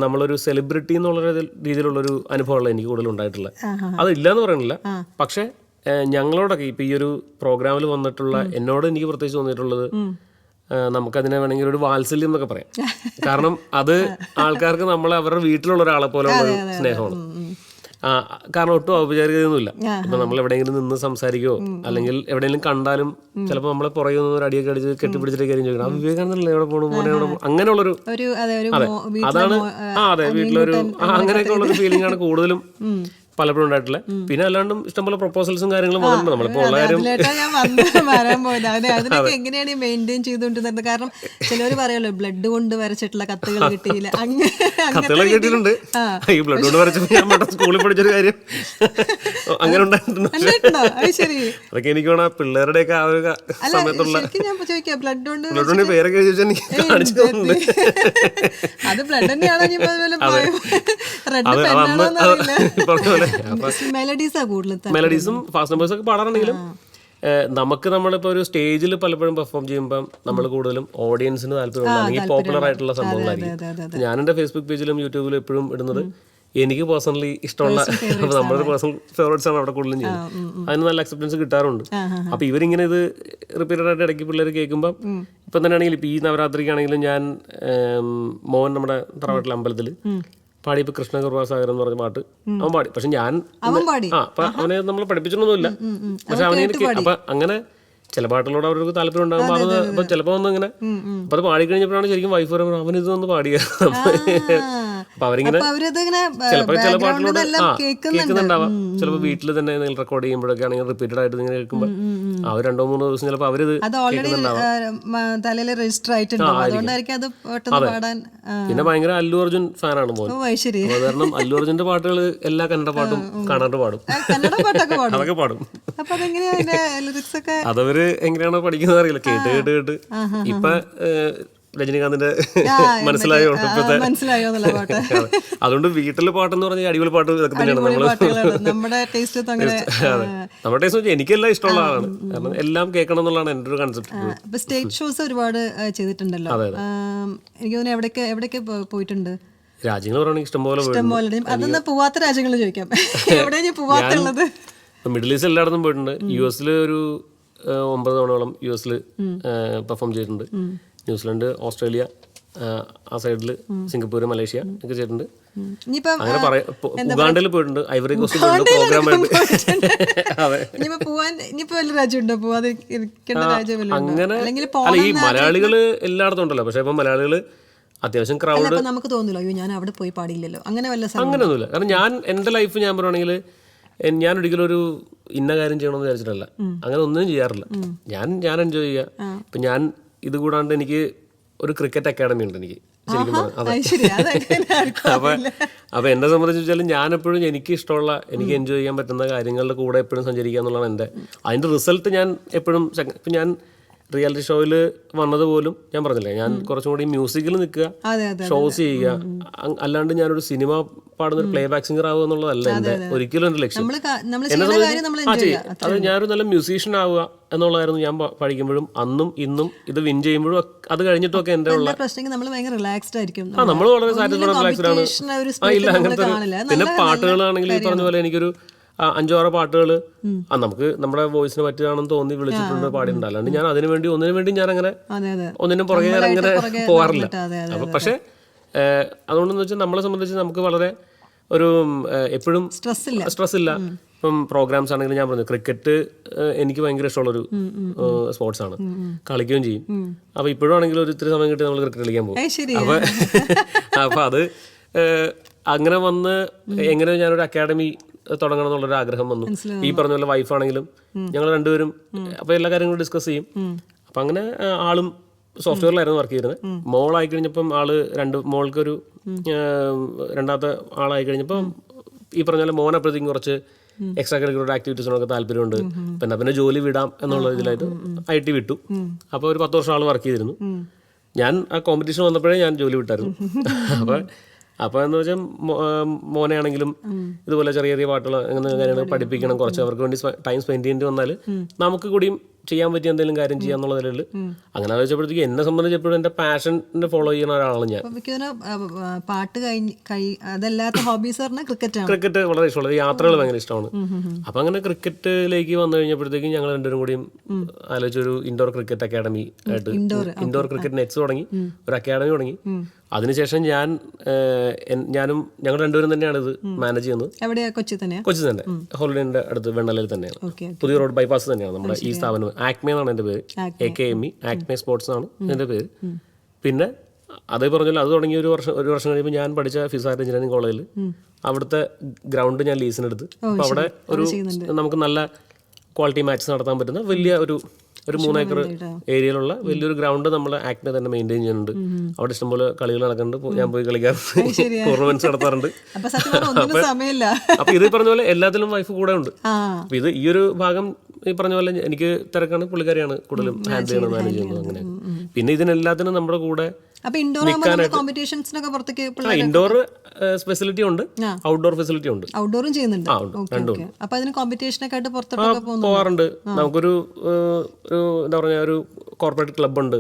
നമ്മളൊരു സെലിബ്രിറ്റി എന്നുള്ള രീതിയിലുള്ളൊരു അനുഭവമുള്ള എനിക്ക് കൂടുതൽ ഉണ്ടായിട്ടുള്ളത്. അതില്ല എന്ന് പറയുന്നില്ല. പക്ഷെ ഞങ്ങളോടൊക്കെ ഇപ്പം ഈ ഒരു പ്രോഗ്രാമിൽ വന്നിട്ടുള്ള എന്നോട് എനിക്ക് പ്രത്യേകിച്ച് തോന്നിയിട്ടുള്ളത് നമുക്കതിനെ വേണമെങ്കിൽ ഒരു വാത്സല്യം എന്നൊക്കെ പറയാം. കാരണം അത് ആൾക്കാർക്ക് നമ്മളെ അവരുടെ വീട്ടിലുള്ള ഒരാളെ പോലെയുള്ള ഒരു സ്നേഹമാണ്. കാരണം ഒട്ടും ഔപചാരികതയൊന്നുമില്ല. ഇപ്പൊ നമ്മൾ എവിടെയെങ്കിലും നിന്ന് സംസാരിക്കോ അല്ലെങ്കിൽ എവിടെയെങ്കിലും കണ്ടാലും ചിലപ്പോൾ നമ്മളെ പുറകെ നിന്ന് ഒരു അടിയൊക്കെ അടിച്ച് കെട്ടിപ്പിടിച്ചിട്ട് കാര്യം ചോദിക്കണം, ആ വിവേകാനന്ദ എവിടെ പോകണം, മോനെ എവിടെ പോകണം, അങ്ങനെയുള്ളൊരു അതാണ്. അതെ, വീട്ടിലൊരു അങ്ങനെയൊക്കെ ഉള്ളൊരു ഫീലിംഗ് ആണ് കൂടുതലും പലപ്പോഴും ഉണ്ടായിട്ടില്ല. പിന്നെ അല്ലാണ്ടും ഇഷ്ടംപോലെ പ്രൊപ്പോസൽസും കാര്യങ്ങളും വന്നിട്ടുണ്ട്. നമ്മളിപ്പോ ഉള്ള കാര്യം അതിനൊക്കെ എങ്ങനെയാണ് മെയിൻറ്റെയിൻ ചെയ്തുകൊണ്ടിരുന്നത്? കാരണം ചിലവർ പറയുമല്ലോ ബ്ലഡ് കൊണ്ട് വരച്ചിട്ടുള്ള കത്തുകൾ കിട്ടിയില്ല. കത്തുകളൊക്കെ കിട്ടിയിട്ടുണ്ട്. ഈ ബ്ലഡ് കൊണ്ട് വരച്ചപ്പോൾ ഞാൻ സ്കൂളിൽ പഠിച്ചൊരു കാര്യം അങ്ങനെ ഉണ്ടായിട്ടുണ്ടോ? അതൊക്കെ എനിക്ക് വേണം പിള്ളേരുടെയൊക്കെ ആ ഒരു സമയത്തുള്ള ബ്ലഡ് കൊണ്ട് പേരൊക്കെ ചോദിച്ചാൽ എനിക്ക് കാണിച്ചു തന്നിട്ടുണ്ട്. അത് ബ്ലഡ് തന്നെയാണോ? മെലഡീസും ഫാസ്റ്റ് നമ്പേഴ്സും ഒക്കെ പാടാറുണ്ടെങ്കിലും നമുക്ക് നമ്മളിപ്പോൾ ഒരു സ്റ്റേജിൽ പലപ്പോഴും പെർഫോം ചെയ്യുമ്പോൾ നമ്മൾ കൂടുതലും ഓഡിയൻസിന് താല്പര്യമുള്ള അല്ലെങ്കിൽ പോപ്പുലർ ആയിട്ടുള്ള സംഭവങ്ങളായിരിക്കും. ഞാൻ എൻ്റെ ഫേസ്ബുക്ക് പേജിലും യൂട്യൂബിലും എപ്പോഴും ഇടുന്നത് എനിക്ക് പേഴ്സണലി ഇഷ്ടമുള്ള നമ്മളൊരു പേഴ്സണൽ ഫേവറേറ്റ്സ് ആണ് അവിടെ കൂടുതലും ചെയ്യുന്നത്. അതിന് നല്ല അക്സെപ്റ്റൻസ് കിട്ടാറുണ്ട്. അപ്പോൾ ഇവരിങ്ങനെ ഇത് റിപ്പീറ്റഡ് ആയിട്ട് ഇടയ്ക്ക് പിള്ളേർ കേൾക്കുമ്പോൾ ഇപ്പം തന്നെയാണെങ്കിലും ഇപ്പം ഈ നവരാത്രിക്കാണെങ്കിലും ഞാൻ മോഹൻ നമ്മുടെ തറവാട്ടിലെ അമ്പലത്തിൽ പാടിയപ്പോൾ കൃഷ്ണകൃപാസാഗരം എന്ന് പറഞ്ഞ പാട്ട് അവൻ പാടി. പക്ഷെ ഞാൻ അവനെ നമ്മൾ പഠിപ്പിച്ചിട്ടൊന്നുമില്ല. പക്ഷെ അവനെ എനിക്ക് അപ്പൊ അങ്ങനെ ചില പാട്ടുകളോട് അവർക്ക് താല്പര്യം ഉണ്ടാകുമ്പോൾ അത് ഇപ്പൊ ചിലപ്പോ ഒന്ന് ഇങ്ങനെ അപ്പൊ അത് പാടി കഴിഞ്ഞപ്പോഴാണ് ശരിക്കും വൈഫ് പറയുമ്പോൾ അവൻ ഇതൊന്ന് പാടിയ. അപ്പൊ അവരിങ്ങനെ ചിലപ്പോ ചില പാട്ടിലൂടെ കേൾക്കുന്നുണ്ടാവാം. ചിലപ്പോ വീട്ടിൽ തന്നെ റെക്കോർഡ് ചെയ്യുമ്പോഴൊക്കെ ആണെങ്കിൽ റിപ്പീറ്റഡ് ആയിട്ട് ഇങ്ങനെ കേൾക്കുമ്പോൾ അവർ 2-3 ദിവസം ചിലപ്പോൾ അവരിത് പിന്നെ ഭയങ്കര അല്ലു അർജുൻ ഫാനാണ് മോൻ. കാരണം അല്ലു അർജുന്റെ പാട്ടുകൾ എല്ലാ കന്നഡ പാട്ടും കാണാണ്ട് പാടും. അതൊക്കെ പാടും. അതവര് എങ്ങനെയാണോ പഠിക്കുന്നത് അറിയില്ല. കേട്ട് കേട്ട് കേട്ട് ഇപ്പൊ രജനീകാന്തിന്റെ മനസ്സിലായോ അതുകൊണ്ട് വീട്ടിലെ പാട്ടെന്ന് പറഞ്ഞാൽ അടിപൊളി പാട്ട് ഇതൊക്കെ തന്നെയാണ് നമ്മുടെ ടേസ്റ്റ്. എനിക്കെല്ലാം ഇഷ്ടമുള്ള ആളാണ്. കാരണം എല്ലാം കേൾക്കണം എന്നുള്ളതാണ് എൻ്റെ ഒരു കൺസെപ്റ്റ്. സ്റ്റേജ് ഷോസ് ഒരുപാട് ചെയ്തിട്ടുണ്ടല്ലോ. എനിക്ക് തോന്നുന്നു എവിടെയൊക്കെ പോയിട്ടുണ്ട്? രാജ്യങ്ങൾ പറയുകയാണെങ്കിൽ ഇഷ്ടംപോലെ. അതൊന്ന് പോവാത്ത രാജ്യങ്ങൾ ചോദിക്കാം. എവിടെയാണ് പോവാത്തുള്ളത്? മിഡിൽ ഈസ്റ്റ് എല്ലായിടത്തും പോയിട്ടുണ്ട്. US ഒരു 9 തവണയോളം US പെർഫോം ചെയ്തിട്ടുണ്ട്. ന്യൂസിലൻഡ്, ഓസ്ട്രേലിയ, ആ സൈഡിൽ സിംഗപ്പൂർ, മലേഷ്യ ഒക്കെ ചെയ്തിട്ടുണ്ട്. ഇനിയിപ്പം അങ്ങനെ ഉഗാണ്ടയിൽ പോയിട്ടുണ്ട്, ഐവറി കോസ്റ്റ് പോയിട്ടുണ്ട് പ്രോഗ്രാമായിട്ട്. അതെ, ഇനിയിപ്പോ വല്ല രാജ്യമുണ്ടോ പോവാതെ ഇരിക്കേണ്ട രാജ്യം വല്ലതും ഉണ്ടോ? അങ്ങനെ അല്ലെങ്കിൽ അല്ല, ഈ മലയാളികൾ എല്ലായിടത്തും ഉണ്ടല്ലോ. പക്ഷെ ഇപ്പം മലയാളികൾ അത്യാവശ്യം ക്രൗഡ് നമുക്ക് തോന്നില്ല അയ്യോ ഞാൻ അവിടെ പോയി പാടില്ലല്ലോ അങ്ങനെ വല്ല അങ്ങനെയൊന്നുമില്ല. കാരണം ഞാൻ എൻ്റെ ലൈഫ് ഞാൻ പറയുകയാണെങ്കിൽ ഞാൻ ഒരിക്കലും ഒരു ഇന്ന കാര്യം ചെയ്യണമെന്ന് വിചാരിച്ചിട്ടല്ല, അങ്ങനെ ഒന്നും ചെയ്യാറില്ല. ഞാൻ എൻജോയ് ചെയ്യുക. ഇപ്പം ഞാൻ ഇത് കൂടാണ്ട് എനിക്ക് ഒരു ക്രിക്കറ്റ് അക്കാഡമി ഉണ്ട് എനിക്ക് ശരിക്കും അപ്പൊ എന്നെ സംബന്ധിച്ച് വെച്ചാൽ ഞാൻ എപ്പോഴും എനിക്ക് ഇഷ്ടമുള്ള, എനിക്ക് എൻജോയ് ചെയ്യാൻ പറ്റുന്ന കാര്യങ്ങളുടെ കൂടെ എപ്പോഴും സഞ്ചരിക്കുക എന്നുള്ളതാണ് എൻ്റെ. അതിൻ്റെ റിസൾട്ട് ഞാൻ എപ്പോഴും ഇപ്പം ഞാൻ റിയാലിറ്റി ഷോയിൽ വന്നത് പോലും ഞാൻ പറഞ്ഞില്ലേ, ഞാൻ കുറച്ചും കൂടി മ്യൂസിക്കിൽ നിൽക്കുക, ഷോസ് ചെയ്യുക, അല്ലാണ്ട് ഞാനൊരു സിനിമ പാടുന്ന ഒരു പ്ലേ ബാക്ക് സിംഗർ ആവുക എന്നുള്ളതല്ല എൻ്റെ ഒരിക്കലും എൻ്റെ ലക്ഷ്യം. എന്നെ സംബന്ധിച്ച് അത് ഞാനൊരു നല്ല മ്യൂസീഷ്യൻ ആവുക എന്നുള്ളതായിരുന്നു ഞാൻ പഠിക്കുമ്പോഴും അന്നും ഇന്നും. ഇത് വിൻ ചെയ്യുമ്പോഴും അത് കഴിഞ്ഞിട്ടൊക്കെ എൻ്റെ ഉള്ള നമ്മൾ വളരെ സാറ്റിസ്ഫൈഡ് റിലാക്സ്ഡ് ആണ്. ഇല്ല അങ്ങനത്തെ. പിന്നെ പാട്ടുകളാണെങ്കിൽ ഈ പറഞ്ഞ പോലെ എനിക്കൊരു 5-6 പാട്ടുകൾ നമുക്ക് നമ്മുടെ വോയിസിന് പറ്റുകയാണെന്ന് തോന്നി വിളിച്ചിട്ടുണ്ട്, പാടിയിട്ടുണ്ട്. അല്ലാണ്ട് ഞാൻ ഒന്നിനു വേണ്ടി ഞാൻ അങ്ങനെ ഒന്നിനും പുറകെ ഞാൻ അങ്ങനെ പോകാറില്ല. അപ്പൊ പക്ഷെ അതുകൊണ്ടെന്ന് വെച്ചാൽ നമ്മളെ സംബന്ധിച്ച് നമുക്ക് വളരെ ഒരു എപ്പോഴും സ്ട്രെസ് ഇല്ല. ഇപ്പം പ്രോഗ്രാംസ് ആണെങ്കിലും ഞാൻ പറഞ്ഞു ക്രിക്കറ്റ് എനിക്ക് ഭയങ്കര ഇഷ്ടമുള്ളൊരു സ്പോർട്സ് ആണ്, കളിക്കുകയും ചെയ്യും. അപ്പൊ ഇപ്പോഴും ആണെങ്കിൽ ഒരു ഇത്തിരി സമയം കിട്ടി നമ്മൾ ക്രിക്കറ്റ് കളിക്കാൻ പോകും. അപ്പൊ അത് അങ്ങനെ വന്ന് എങ്ങനെ ഞാനൊരു അക്കാഡമി തുടങ്ങണം എന്നുള്ളൊരു ആഗ്രഹം വന്നു. ഈ പറഞ്ഞ പോലെ വൈഫാണെങ്കിലും ഞങ്ങൾ രണ്ടുപേരും അപ്പൊ എല്ലാ കാര്യങ്ങളും ഡിസ്കസ് ചെയ്യും. അപ്പൊ അങ്ങനെ ആളും സോഫ്റ്റ്വെയറിലായിരുന്നു വർക്ക് ചെയ്തിരുന്നത്. മോളായി കഴിഞ്ഞപ്പം മോൾക്കൊരു രണ്ടാമത്തെ ആളായി കഴിഞ്ഞപ്പം ഈ പറഞ്ഞ പോലെ മോനപ്പോഴത്തേക്കും കുറച്ച് എക്സ്ട്രാ കരിക്കുലർ ആക്ടിവിറ്റീസിനൊക്കെ താല്പര്യമുണ്ട്. പിന്നെ ജോലി വിടാം എന്നുള്ള ഇതിലായിട്ട് IT വിട്ടു. അപ്പോൾ ഒരു 10 വർഷം ആൾ വർക്ക് ചെയ്തിരുന്നു. ഞാൻ ആ കോമ്പറ്റീഷൻ വന്നപ്പോഴേ ഞാൻ ജോലി വിട്ടായിരുന്നു. അപ്പോൾ എന്ന് വെച്ചാൽ മോനെ ആണെങ്കിലും ഇതുപോലെ ചെറിയ ചെറിയ പാട്ടുകൾ അങ്ങനെ കാര്യങ്ങൾ പഠിപ്പിക്കണം, കുറച്ച് അവർക്ക് വേണ്ടി ടൈം സ്പെൻഡ് ചെയ്യേണ്ടി വന്നാൽ നമുക്ക് കൂടിയും ചെയ്യാൻ പറ്റിയ എന്തെങ്കിലും കാര്യം ചെയ്യാന്നുള്ള നിലയിൽ അങ്ങനെ വെച്ചപ്പോഴത്തേക്ക് എന്നെ സംബന്ധിച്ചപ്പോഴും എൻ്റെ പാഷനെ ഫോളോ ചെയ്യുന്ന ഒരാളാണ് ഞാൻ. പാട്ട് അതല്ലാത്ത ഹോബീസ് പറഞ്ഞാൽ ക്രിക്കറ്റ് വളരെ ഇഷ്ടമുള്ളത്, യാത്രകൾ ഭയങ്കര ഇഷ്ടമാണ്. അപ്പം അങ്ങനെ ക്രിക്കറ്റിലേക്ക് വന്നു കഴിഞ്ഞപ്പോഴത്തേക്കും ഞങ്ങൾ രണ്ടുപേരും കൂടിയും ആലോചിച്ചൊരു ഇൻഡോർ ക്രിക്കറ്റ് അക്കാഡമി ആയിട്ട് ഇൻഡോർ ക്രിക്കറ്റ് നെറ്റ്സ് തുടങ്ങി, ഒരു അക്കാഡമി തുടങ്ങി. അതിനുശേഷം ഞാനും ഞങ്ങൾ രണ്ടുപേരും തന്നെയാണ് ഇത് മാനേജ് ചെയ്യുന്നത്. കൊച്ചി തന്നെ ഹോളിഡേന്റെ അടുത്ത് വെണ്ണലയിൽ തന്നെയാണ്, പുതിയ റോഡ് ബൈപ്പാസ് തന്നെയാണ് നമ്മുടെ ഈ സ്ഥാപനം. ആക്മെ എന്നാണ് എൻ്റെ പേര്, AKME ആക്മെ സ്പോർട്സ് ആണ് എൻ്റെ പേര്. പിന്നെ അതേ പറഞ്ഞാൽ അത് തുടങ്ങി ഒരു വർഷം കഴിയുമ്പോൾ ഞാൻ പഠിച്ച ഫിസാർ എഞ്ചിനീയറിംഗ് കോളേജിൽ അവിടുത്തെ ഗ്രൗണ്ട് ഞാൻ ലീസിനെടുത്ത്. അപ്പോൾ അവിടെ ഒരു നമുക്ക് നല്ല ക്വാളിറ്റി മാച്ചസ് നടത്താൻ പറ്റുന്ന വലിയ ഒരു 3 ഏക്കർ ഏരിയയിലുള്ള വലിയൊരു ഗ്രൗണ്ട് നമ്മൾ ആക്ടിനെ തന്നെ മെയിൻറ്റെയിൻ ചെയ്യുന്നുണ്ട്. അവിടെ ഇഷ്ടംപോലെ കളികൾ നടക്കുന്നുണ്ട്, ഞാൻ പോയി കളിക്കാറുണ്ട്, ടൂർണമെന്റ്സ് നടത്താറുണ്ട്. അപ്പൊ ഇത് പറഞ്ഞ പോലെ എല്ലാത്തിലും വൈഫ് കൂടെ ഉണ്ട്. അപ്പൊ ഇത് ഈ ഒരു ഭാഗം ഈ പറഞ്ഞ പോലെ എനിക്ക് തിരക്കാണ്, പുള്ളിക്കാരിയാണ് കൂടുതലും ഹാൻഡിൽ ചെയ്യുന്നത്, മാനേജ് ചെയ്യുന്നത്. അങ്ങനെ പിന്നെ ഇതിനെല്ലാത്തിനും നമ്മുടെ കൂടെ ഇൻഡോർ ഫെസിലിറ്റി ഉണ്ട്, ഔട്ട്ഡോർ ഫെസിലിറ്റി ഉണ്ട്. ഔട്ട്ഡോറും ചെയ്യുന്നുണ്ട്, രണ്ടും പോവാറുണ്ട്. നമുക്കൊരു എന്താ പറയാ ഒരു കോർപ്പറേറ്റ് ക്ലബ് ഉണ്ട്,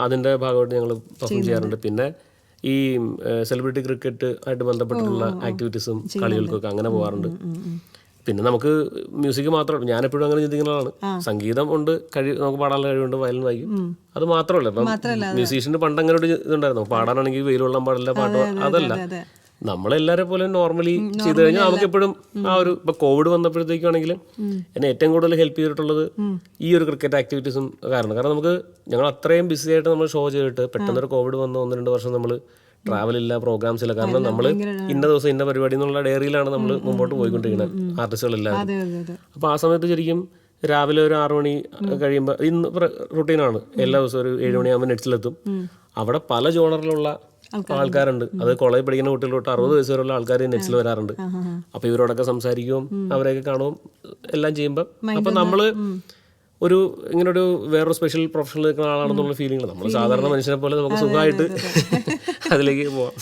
അതിന്റെ ഭാഗമായിട്ട് ഞങ്ങൾ പെർഫോം ചെയ്യാറുണ്ട്. പിന്നെ ഈ സെലിബ്രിറ്റി ക്രിക്കറ്റ് ആയിട്ട് ബന്ധപ്പെട്ടിട്ടുള്ള ആക്ടിവിറ്റീസും കളികൾക്കൊക്കെ അങ്ങനെ പോകാറുണ്ട്. പിന്നെ നമുക്ക് മ്യൂസിക് മാത്രമല്ല, ഞാനെപ്പോഴും അങ്ങനെ ചിന്തിക്കുന്നതാണ്, സംഗീതം ഉണ്ട്, നമുക്ക് പാടാനുള്ള കഴിവുണ്ട്, വയലിൻ വായിക്കും, അത് മാത്രമല്ല. ഇപ്പം മ്യൂസീഷ്യന് പണ്ട് അങ്ങനെ ഒരു ഇതുണ്ടായിരുന്നു, പാടാനാണെങ്കിൽ വെയിൽ കൊള്ളാൻ പാടില്ല, പാട്ട് അതല്ല. നമ്മളെല്ലാരെ പോലെ നോർമലി ചെയ്ത് കഴിഞ്ഞാൽ നമുക്ക് എപ്പോഴും ആ ഒരു ഇപ്പൊ കോവിഡ് വന്നപ്പോഴത്തേക്കാണെങ്കിലും എന്നെ ഏറ്റവും കൂടുതൽ ഹെൽപ്പ് ചെയ്തിട്ടുള്ളത് ഈ ഒരു ക്രിക്കറ്റ് ആക്ടിവിറ്റീസും കാരണം നമുക്ക് ഞങ്ങൾ അത്രയും ബിസി ആയിട്ട് നമ്മൾ ഷോ ചെയ്തിട്ട് പെട്ടെന്നൊരു കോവിഡ് വന്ന് 1-2 വർഷം നമ്മൾ ട്രാവൽ ഇല്ല, പ്രോഗ്രാംസ് ഇല്ല. കാരണം നമ്മൾ ഇന്ന ദിവസം ഇന്ന പരിപാടി എന്നുള്ള ഡയറിയിലാണ് നമ്മൾ മുമ്പോട്ട് പോയിക്കൊണ്ടിരിക്കുന്നത് ആർട്ടിസ്റ്റുകളെല്ലാവരും. അപ്പോൾ ആ സമയത്ത് ശരിക്കും രാവിലെ ഒരു 6 മണി കഴിയുമ്പോൾ ഇന്ന് റൂട്ടീനാണ്, എല്ലാ ദിവസവും ഒരു 7 മണിയാകുമ്പോൾ നെറ്റ്സിലെത്തും. അവിടെ പല ജോണറിലുള്ള ആൾക്കാരുണ്ട്, അത് കോളേജ് പഠിക്കുന്ന കുട്ടികൾ തൊട്ട് 60 വയസ്സ് വരെയുള്ള ആൾക്കാർ നെറ്റ്സിൽ വരാറുണ്ട്. അപ്പൊ ഇവരോടൊക്കെ സംസാരിക്കുകയും അവരെയൊക്കെ കാണുകയും എല്ലാം ചെയ്യുമ്പോൾ അപ്പൊ നമ്മള് ഇങ്ങനൊരു വേറൊരു സ്പെഷ്യൽ പ്രൊഫഷണൽ നിൽക്കുന്ന ആളാണെന്നുള്ള ഫീലിംഗ് നമ്മൾ സാധാരണ മനുഷ്യനെ പോലെ നമുക്ക് സുഖമായിട്ട് അതിലേക്ക് പോവാം.